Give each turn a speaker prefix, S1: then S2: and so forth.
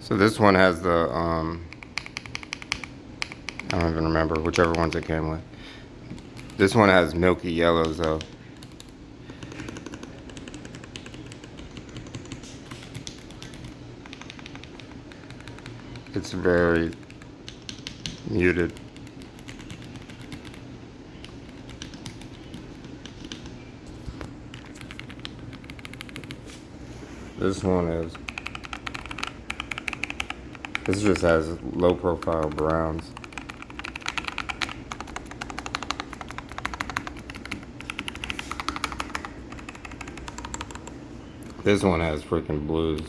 S1: So this one has the, I don't even remember, whichever ones it came with. This one has milky yellows though. It's very muted. This one is, this just has low profile browns. This one has freaking blues.